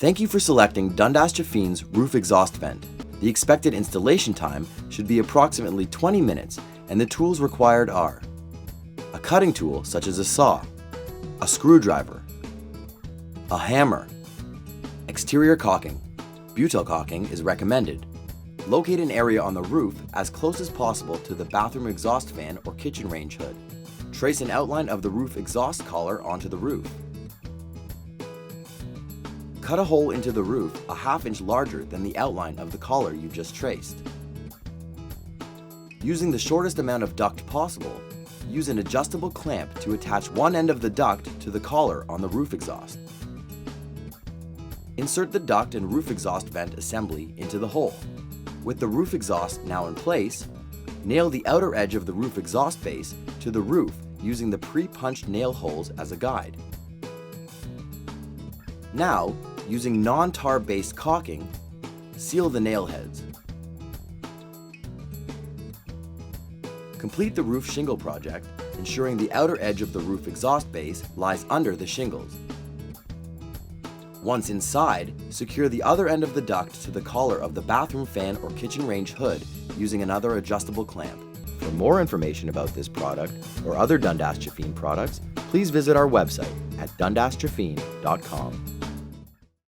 Thank you for selecting Dundas Jafine's roof exhaust vent. The expected installation time should be approximately 20 minutes, and the tools required are a cutting tool such as a saw, a screwdriver, a hammer, exterior caulking. Butyl caulking is recommended. Locate an area on the roof as close as possible to the bathroom exhaust fan or kitchen range hood. Trace an outline of the roof exhaust collar onto the roof. Cut a hole into the roof a ½ inch larger than the outline of the collar you just traced. Using the shortest amount of duct possible, use an adjustable clamp to attach one end of the duct to the collar on the roof exhaust. Insert the duct and roof exhaust vent assembly into the hole. With the roof exhaust now in place, nail the outer edge of the roof exhaust base to the roof using the pre-punched nail holes as a guide. Now, using non-tar based caulking, seal the nail heads. Complete the roof shingle project, ensuring the outer edge of the roof exhaust base lies under the shingles. Once inside, secure the other end of the duct to the collar of the bathroom fan or kitchen range hood using another adjustable clamp. For more information about this product or other Dundas Jafine products, please visit our website at dundasjafine.com.